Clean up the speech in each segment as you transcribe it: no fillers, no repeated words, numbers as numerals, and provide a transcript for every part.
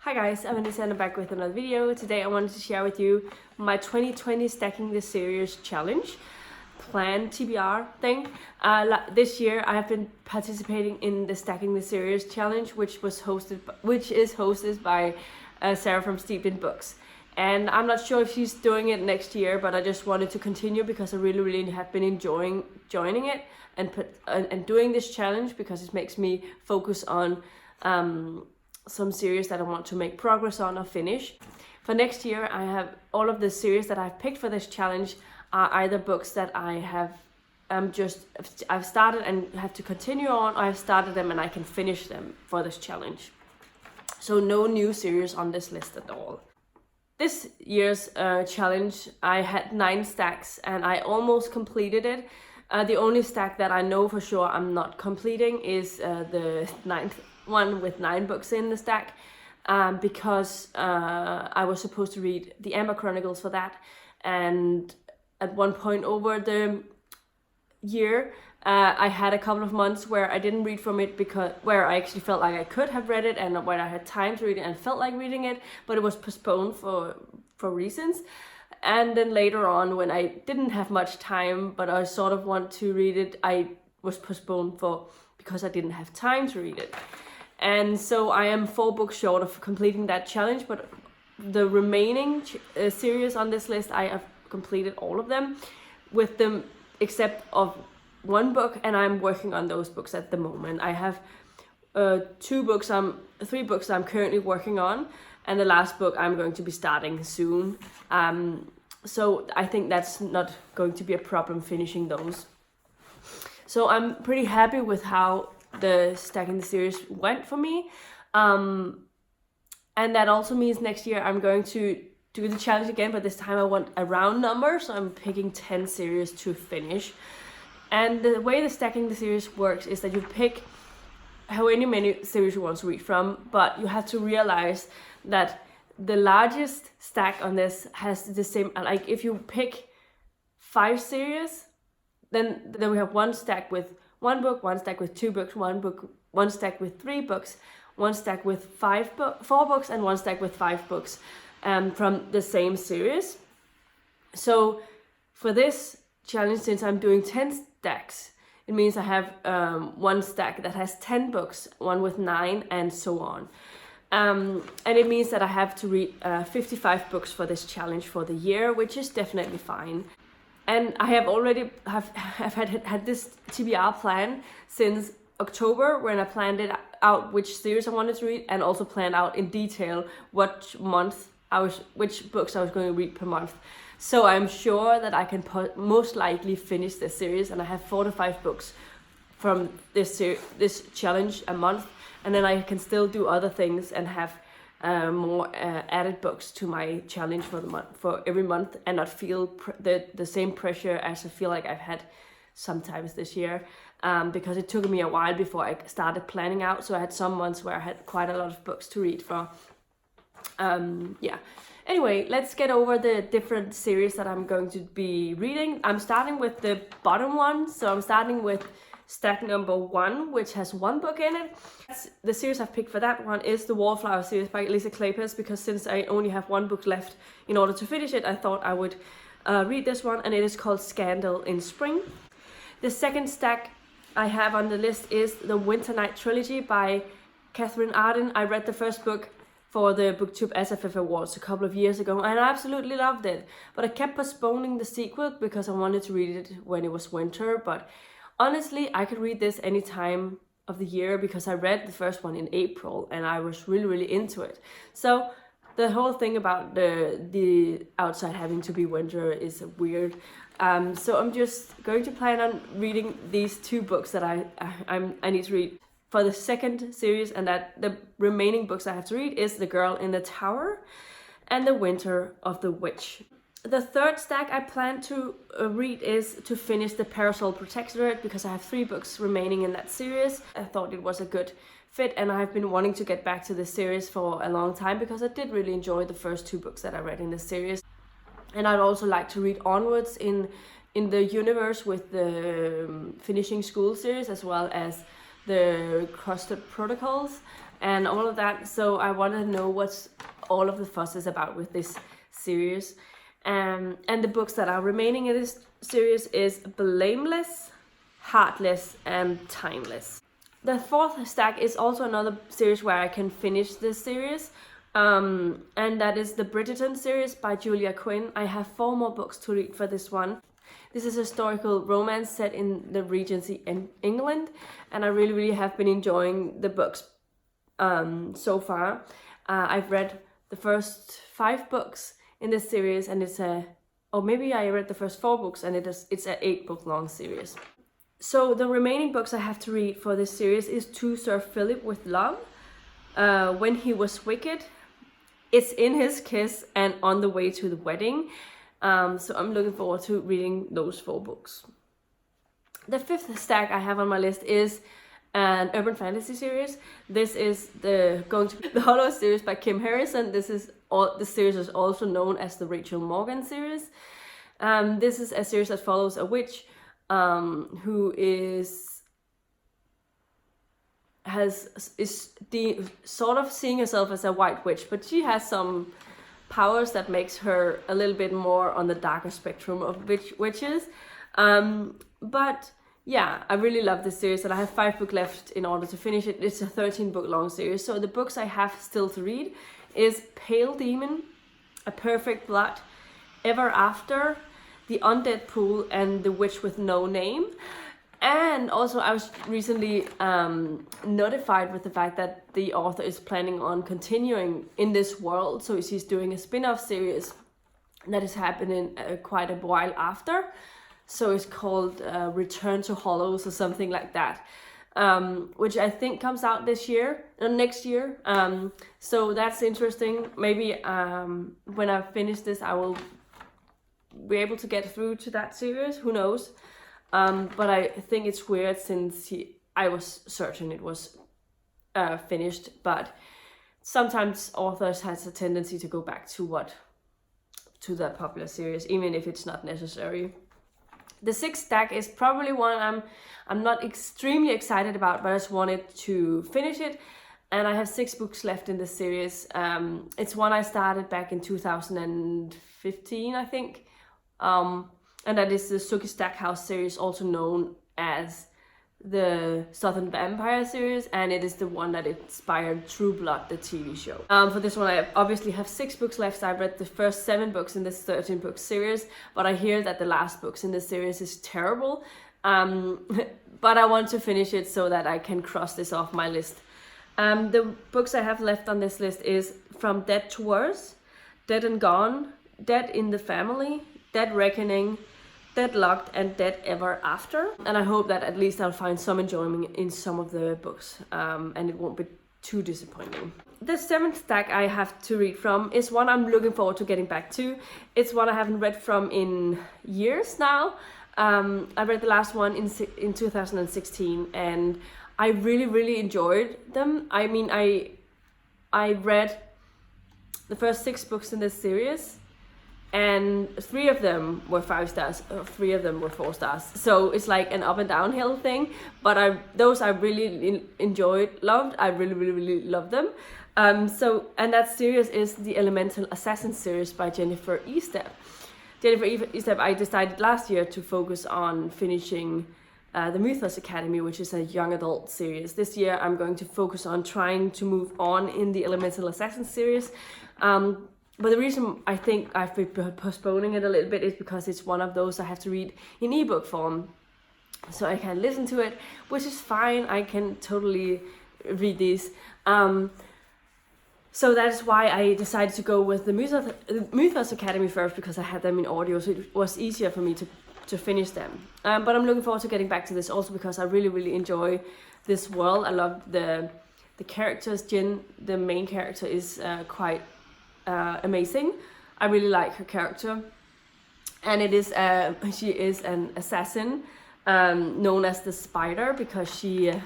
Hi guys, I'm Anissa and I'm back with another video. Today I wanted to share with you my 2020 Stacking the Series challenge plan TBR thing. This year I have been participating in the Stacking the Series challenge, which is hosted by Sarah from Steeped in Books. And I'm not sure if she's doing it next year, but I just wanted to continue because I really have been enjoying joining it and doing this challenge, because it makes me focus on some series that I want to make progress on or finish. For next year, I have all of the series that I've picked for this challenge are either books that I have I've started and have to continue on, or I've started them and I can finish them for this challenge. So no new series on this list at all. This year's challenge, I had 9 stacks and I almost completed it. The only stack that I know for sure I'm not completing is the 9th one with 9 books in the stack, because I was supposed to read the Amber Chronicles for that, and at one point over the year I had a couple of months where I didn't read from it, where I actually felt like I could have read it and when I had time to read it and felt like reading it, but it was postponed for reasons. And then later on, when I didn't have much time but I sort of want to read it, I was postponed because I didn't have time to read it. And so I am 4 books short of completing that challenge, but the remaining series on this list, I have completed all of them, with them except of 1 book, and I'm working on those books at the moment. I have 3 books I'm currently working on, and the last book I'm going to be starting soon. So I think that's not going to be a problem finishing those. So I'm pretty happy with how the Stacking the Series went for me. And that also means next year I'm going to do the challenge again, but this time I want a round number, so I'm picking 10 series to finish. And the way the Stacking the Series works is that you pick however many series you want to read from, but you have to realize that the largest stack on this has the same, like if you pick 5 series, then we have 1 stack with 1 book, 1 stack with 2 books, 1 stack with 3 books, 1 stack with 4 books, and 1 stack with 5 books from the same series. So for this challenge, since I'm doing 10 stacks, it means I have 1 stack that has 10 books, 1 with 9, and so on. And it means that I have to read 55 books for this challenge for the year, which is definitely fine. And I have already had this TBR plan since October, when I planned it out which series I wanted to read, and also planned out in detail which books I was going to read per month. So I'm sure that I can most likely finish this series, and I have 4 to 5 books from this challenge a month, and then I can still do other things and have more added books to my challenge for every month, and not feel the same pressure as I feel like I've had sometimes this year, because it took me a while before I started planning out. So I had some months where I had quite a lot of books to read for. Anyway, let's get over the different series that I'm going to be reading. I'm starting with the bottom one, so I'm starting with stack number 1, which has 1 book in it. The series I've picked for that one is the Wallflower series by Kleypas, because since I only have 1 book left in order to finish it, I thought I would read this one, and it is called Scandal in Spring. The second stack I have on the list is the Winter Night Trilogy by Katherine Arden. I read the first book for the BookTube SFF Awards a couple of years ago, and I absolutely loved it, but I kept postponing the sequel because I wanted to read it when it was winter. But honestly, I could read this any time of the year, because I read the first one in April and I was really into it. So the whole thing about the outside having to be winter is weird. So I'm just going to plan on reading these 2 books that I need to read for the second series, and that the remaining books I have to read is The Girl in the Tower and The Winter of the Witch. The third stack I plan to read is to finish The Parasol Protectorate, because I have 3 books remaining in that series. I thought it was a good fit, and I've been wanting to get back to this series for a long time, because I did really enjoy the first 2 books that I read in this series. And I'd also like to read onwards in the universe with the Finishing School series, as well as the Crusted Protocols. and all of that. So I wanted to know what's all of the fuss is about with this series. And the books that are remaining in this series is Blameless, Heartless, and Timeless. The fourth stack is also another series where I can finish this series. And that is the Bridgerton series by Julia Quinn. I have 4 more books to read for this one. This is a historical romance set in the Regency in England, and I really have been enjoying the books so far. I've read the first 5 books in this series, and or maybe I read the first 4 books, and it's an 8-book long series. So the remaining books I have to read for this series is To Sir Phillip with Love, When He Was Wicked, It's in His Kiss, and On the Way to the Wedding. So I'm looking forward to reading those 4 books. The 5th stack I have on my list is an urban fantasy series. This is going to be the Hollowest series by Kim Harrison. This series is also known as the Rachel Morgan series. This is a series that follows a witch who is sort of seeing herself as a white witch, but she has some powers that makes her a little bit more on the darker spectrum of witches. But yeah, I really love this series, and I have 5 books left in order to finish it. It's a 13-book long series. So the books I have still to read is Pale Demon, A Perfect Blood, Ever After, The Undead Pool, and The Witch with No Name. And also I was recently notified with the fact that the author is planning on continuing in this world. So she's doing a spin-off series that is happening quite a while after. So it's called Return to Hollows or something like that, which I think comes out next year. So that's interesting. Maybe when I finish this, I will be able to get through to that series. Who knows? But I think it's weird since I was certain it was finished. But sometimes authors has a tendency to go back to the popular series, even if it's not necessary. The 6th stack is probably one I'm not extremely excited about, but I just wanted to finish it. And I have 6 books left in this series. It's one I started back in 2015, I think. And that is the Sookie Stackhouse series, also known as the Southern Vampire series, and it is the one that inspired True Blood, the TV show. For this one, I obviously have 6 books left. I've read the first 7 books in this 13-book series, but I hear that the last books in this series is terrible. But I want to finish it so that I can cross this off my list. The books I have left on this list is From Dead to Worse, Dead and Gone, Dead in the Family, Dead Reckoning, Deadlocked, and Dead Ever After. And I hope that at least I'll find some enjoyment in some of the books, and it won't be too disappointing. The 7th stack I have to read from is one I'm looking forward to getting back to. It's one I haven't read from in years now. I read the last one in 2016, and I really enjoyed them. I mean, I read the first 6 books in this series, and 3 of them were 5 stars, 3 of them were 4 stars. So it's like an up and downhill thing. But those I really loved. I really loved them. And that series is the Elemental Assassin series by Jennifer Estep. Jennifer Estep, I decided last year to focus on finishing the Mythos Academy, which is a young adult series. This year I'm going to focus on trying to move on in the Elemental Assassin series. But the reason I think I've been postponing it a little bit is because it's one of those I have to read in ebook form. So I can listen to it, which is fine. I can totally read these. So that's why I decided to go with the Mythos Academy first, because I had them in audio, so it was easier for me to finish them. But I'm looking forward to getting back to this also because I really enjoy this world. I love the characters. Jin, the main character, is quite amazing. I really like her character, and she is an assassin known as the Spider because she's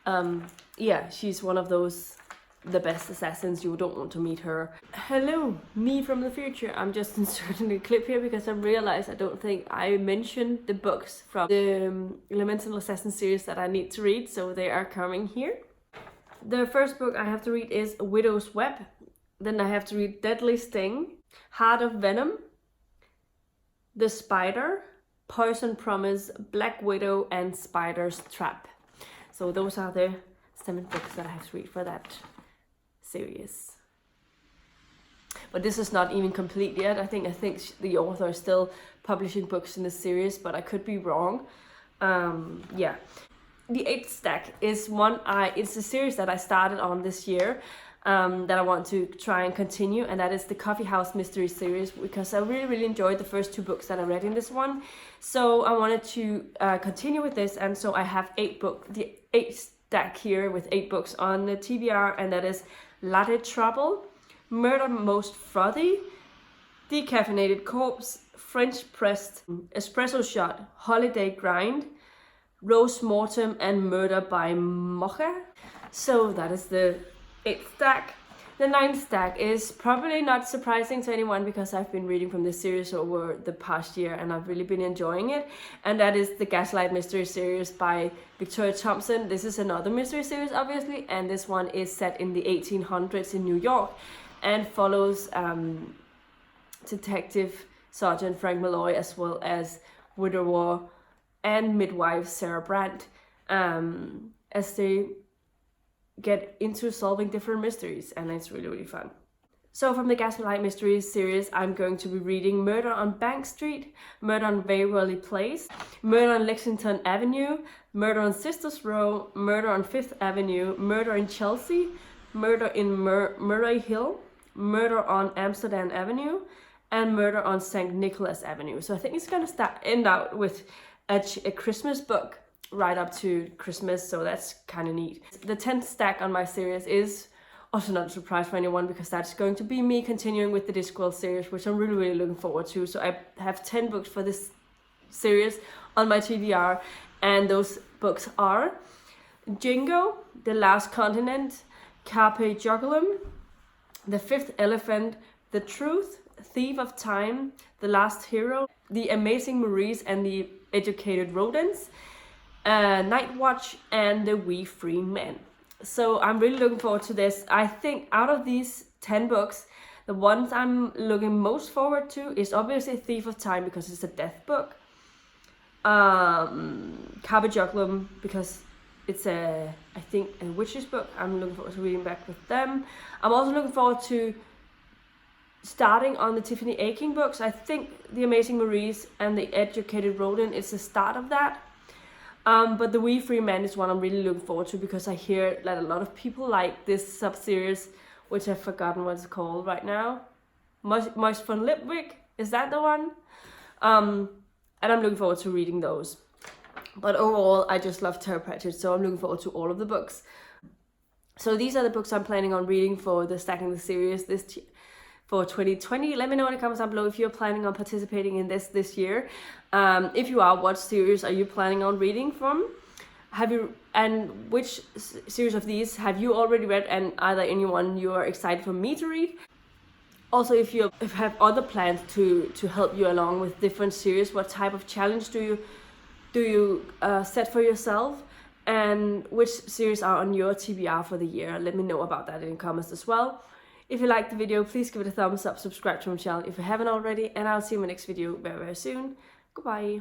one of the best assassins. You don't want to meet her. Hello, me from the future. I'm just inserting a clip here because I realized I don't think I mentioned the books from the Elemental Assassin series that I need to read, so they are coming here. The first book I have to read is Widow's Web. Then I have to read Deadly Sting, Heart of Venom, The Spider, Poison Promise, Black Widow, and Spider's Trap. So those are the 7 books that I have to read for that series. But this is not even complete yet. I think the author is still publishing books in the series, but I could be wrong. Yeah. The 8th stack is it's a series that I started on this year, that I want to try and continue, and that is the Coffee House Mystery series, because I really enjoyed the first 2 books that I read in this one. So I wanted to continue with this, and so I have the 8th stack here with 8 books on the TBR, and that is Latte Trouble, Murder Most Frothy, Decaffeinated Corpse, French Pressed, Espresso Shot, Holiday Grind, Rose Mortem, and Murder by Mocha. So that is the 8th stack. The 9th stack is probably not surprising to anyone because I've been reading from this series over the past year and I've really been enjoying it. And that is the Gaslight Mystery series by Victoria Thompson. This is another mystery series, obviously, and this one is set in the 1800s in New York and follows Detective Sergeant Frank Malloy as well as widower and midwife Sarah Brandt as they get into solving different mysteries, and it's really fun. So from the Gaslight Mysteries series, I'm going to be reading Murder on Bank Street, Murder on Waverly Place, Murder on Lexington Avenue, Murder on Sisters Row, Murder on 5th Avenue, Murder in Chelsea, Murder in Murray Hill, Murder on Amsterdam Avenue, and Murder on St. Nicholas Avenue. So I think it's going to end out with a Christmas book right up to Christmas, so that's kind of neat. The 10th stack on my series is also not a surprise for anyone because that's going to be me continuing with the Discworld series, which I'm really looking forward to. So I have 10 books for this series on my TBR, and those books are Jingo, The Last Continent, Carpe Jugulum, The Fifth Elephant, The Truth, Thief of Time, The Last Hero, The Amazing Maurice and the Educated Rodents, Night Watch, and The Wee Free Men. So I'm really looking forward to this. I think out of these 10 books, the ones I'm looking most forward to is obviously Thief of Time because it's a death book. Carpe Jugulum because it's I think a witch's book. I'm looking forward to reading back with them. I'm also looking forward to starting on the Tiffany Aching books. I think The Amazing Maurice and The Educated Rodent is the start of that. But The Wee Free Man is one I'm really looking forward to because I hear that a lot of people like this sub-series, which I've forgotten what it's called right now. Moist von Lipwick, is that the one? And I'm looking forward to reading those. But overall, I just love Terry Pratchett, so I'm looking forward to all of the books. So these are the books I'm planning on reading for the Stacking the Series for 2020. Let me know in the comments down below if you're planning on participating in this year. If you are, what series are you planning on reading from? And which series of these have you already read, and are there anyone you are excited for me to read? Also, if you have other plans to help you along with different series, what type of challenge do you set for yourself? And which series are on your TBR for the year? Let me know about that in the comments as well. If you liked the video, please give it a thumbs up, subscribe to my channel if you haven't already, and I'll see you in my next video very soon. Goodbye.